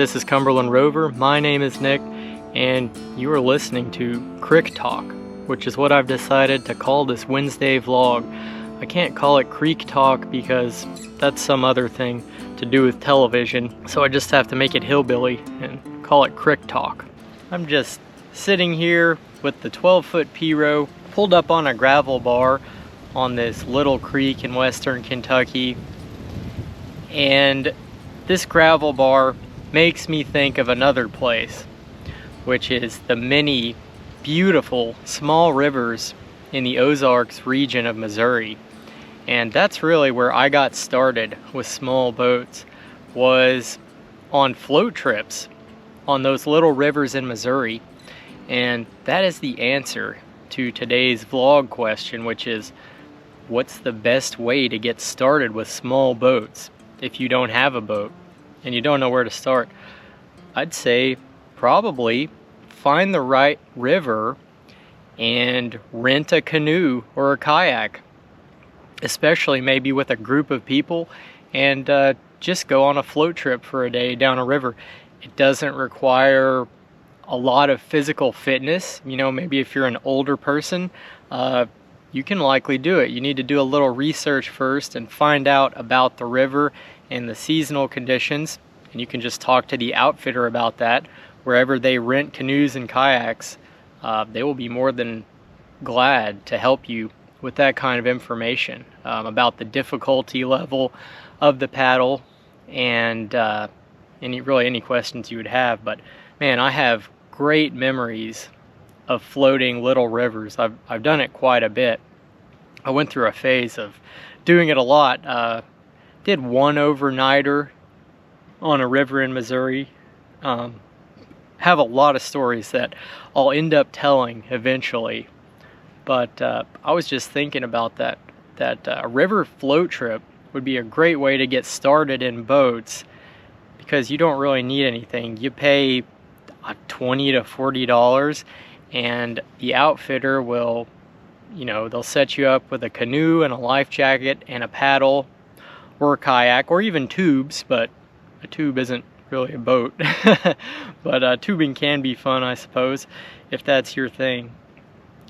This is Cumberland Rover. My name is Nick, and you are listening to Crik Talk, which is what I've decided to call this Wednesday vlog. I can't call it Crik Talk because that's some other thing to do with television, so I just have to make it hillbilly and call it Crik Talk. I'm just sitting here with the 12-foot P-row pulled up on a gravel bar on this little creek in western Kentucky, and this gravel bar makes me think of another place, which is the many beautiful small rivers in the Ozarks region of Missouri. And that's really where I got started with small boats, was on float trips on those little rivers in Missouri. And that is the answer to today's vlog question, which is, what's the best way to get started with small boats if you don't have a boat and you don't know where to start? I'd say probably find the right river and rent a canoe or a kayak, especially maybe with a group of people, and just go on a float trip for a day down a river. It doesn't require a lot of physical fitness. You know, maybe if you're an older person, you can likely do it. You need to do a little research first and find out about the river and the seasonal conditions, and you can just talk to the outfitter about that. Wherever they rent canoes and kayaks, they will be more than glad to help you with that kind of information about the difficulty level of the paddle and any questions you would have. But man, I have great memories of floating little rivers. I've done it quite a bit. I went through a phase of doing it a lot. Did one overnighter on a river in Missouri. Have a lot of stories that I'll end up telling eventually. But I was just thinking about that a river float trip would be a great way to get started in boats, because you don't really need anything. You pay $20 to $40, and the outfitter will, they'll set you up with a canoe and a life jacket and a paddle or a kayak or even tubes, but a tube isn't really a boat. But tubing can be fun, I suppose, if that's your thing.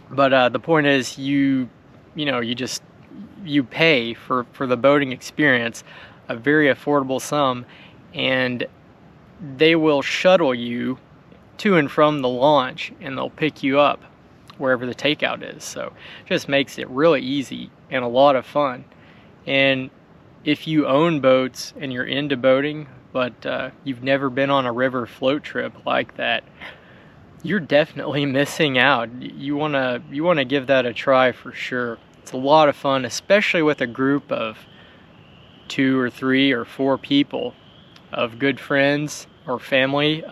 But the point is, you pay for the boating experience a very affordable sum, and they will shuttle you to and from the launch, and they'll pick you up wherever the takeout is. So it just makes it really easy and a lot of fun. And if you own boats and you're into boating, but you've never been on a river float trip like that, you're definitely missing out. You wanna give that a try for sure. It's a lot of fun, especially with a group of 2 or 3 or 4 people of good friends or family.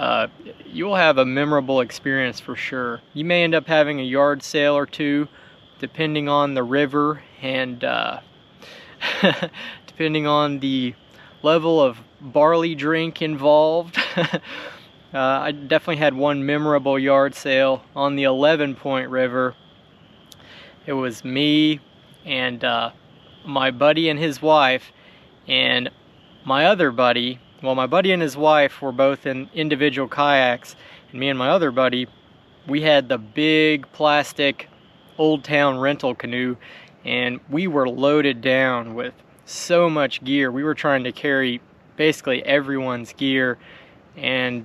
You'll have a memorable experience for sure. You may end up having a yard sale or two, depending on the river and depending on the level of barley drink involved. I definitely had one memorable yard sale on the 11-point river. It was me and my buddy and his wife, and my other buddy. Well, my buddy and his wife were both in individual kayaks, and me and my other buddy, we had the big plastic Old Town rental canoe, and we were loaded down with so much gear. We were trying to carry basically everyone's gear, and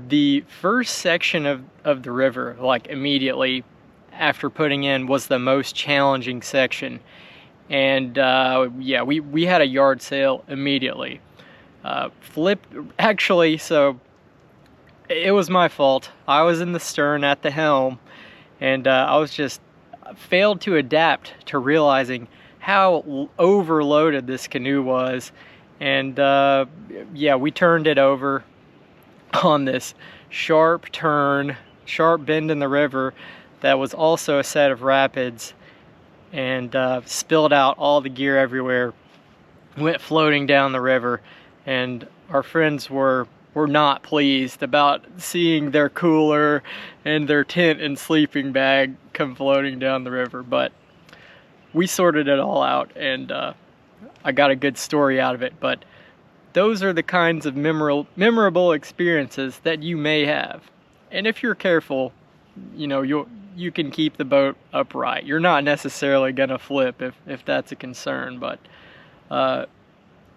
the first section of the river, like immediately after putting in, was the most challenging section. And yeah, we had a yard sale immediately. Actually, so it was my fault. I was in the stern at the helm, and I was just failed to adapt to realizing how overloaded this canoe was. And yeah, we turned it over on this sharp bend in the river that was also a set of rapids, and spilled out all the gear everywhere, went floating down the river, and our friends were not pleased about seeing their cooler and their tent and sleeping bag come floating down the river. But we sorted it all out, and I got a good story out of it. But those are the kinds of memorable experiences that you may have. And if you're careful, you can keep the boat upright. You're not necessarily gonna flip if that's a concern, but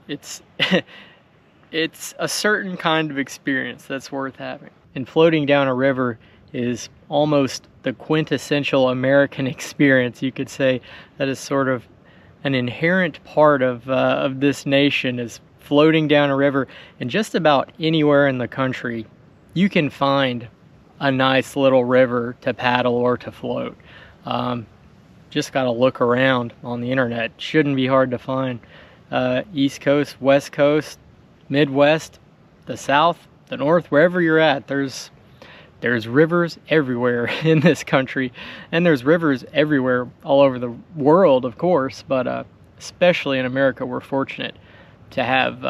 it's it's a certain kind of experience that's worth having. And floating down a river is almost the quintessential American experience, you could say. That is sort of an inherent part of this nation, is floating down a river. And just about anywhere in the country, you can find a nice little river to paddle or to float. Just gotta look around on the internet. Shouldn't be hard to find. East Coast, West Coast, Midwest, the South, the North, wherever you're at, there's rivers everywhere in this country, and there's rivers everywhere all over the world, of course, but especially in America, we're fortunate to have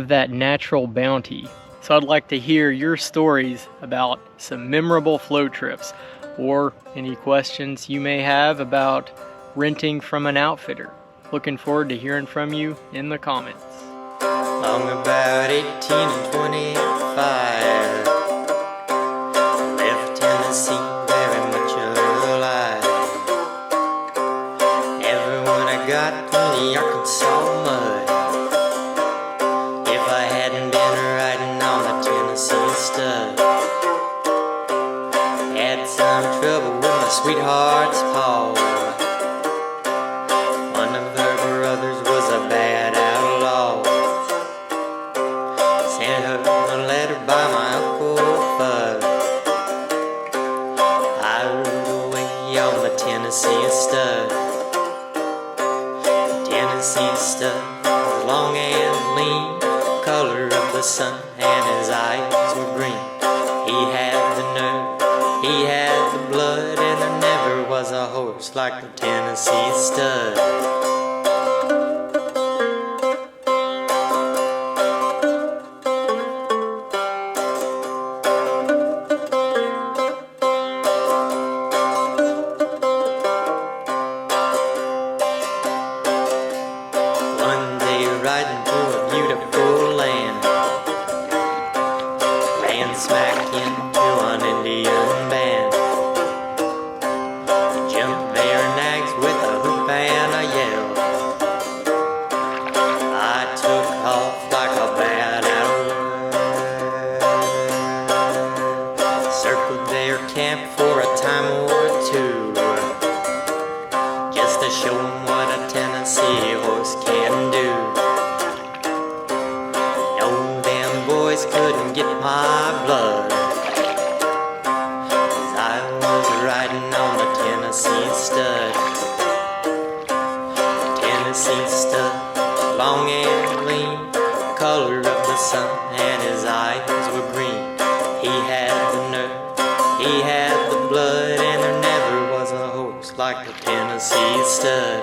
that natural bounty. So I'd like to hear your stories about some memorable float trips, or any questions you may have about renting from an outfitter. Looking forward to hearing from you in the comments. I'm about 18 and 25. Left Tennessee very much alive. Everyone I got from the Arkansas mud. If I hadn't been riding on the Tennessee stud, had some trouble with my sweetheart's paw. One of her brothers was a bad outlaw. Sent her a letter by my Uncle Fudd. I rode away on the Tennessee stud. The Tennessee stud was long and lean, color of the sun, and his eyes were green. He had the nerve, he had the blood, and there never was a horse like the Tennessee stud. One day riding through a beautiful land, ran smack into an Indian band. Jumped their nags with a hoop and a yell. I took off like a bad outlaw. Circled their camp for a time or two, just to show 'em what a Tennessee horse can do. No, them boys couldn't get my blood, 'cause I was riding on the Tennessee stud. Tennessee stud, long and lean, color of the sun, and his eyes were green. He had the nerve, he had the blood, and there never was a horse like the Tennessee stud.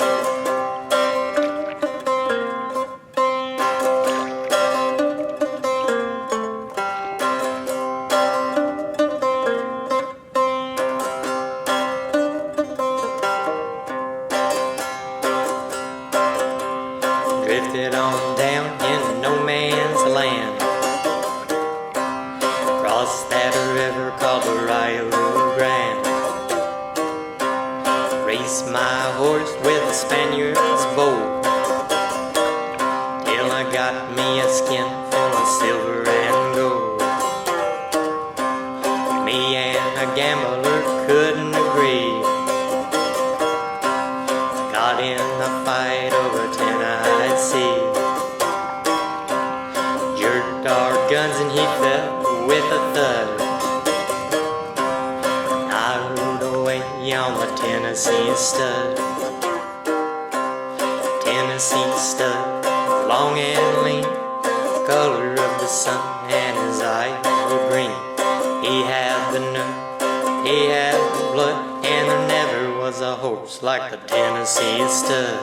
Drifted on down into no man's land, across that river called the Rio Grande. Raced my horse with a Spaniard's bow, till I got me a skin full of silver and gold. Me and a gambler couldn't agree, got in a fight over Tennessee. Jerked our guns and he fell with a thud. I rode away on the Tennessee stud. Tennessee stud, long and lean, color of the sun, and his eyes were green. He had the nerve, he had the blood, and there never was a horse like the Tennessee stud.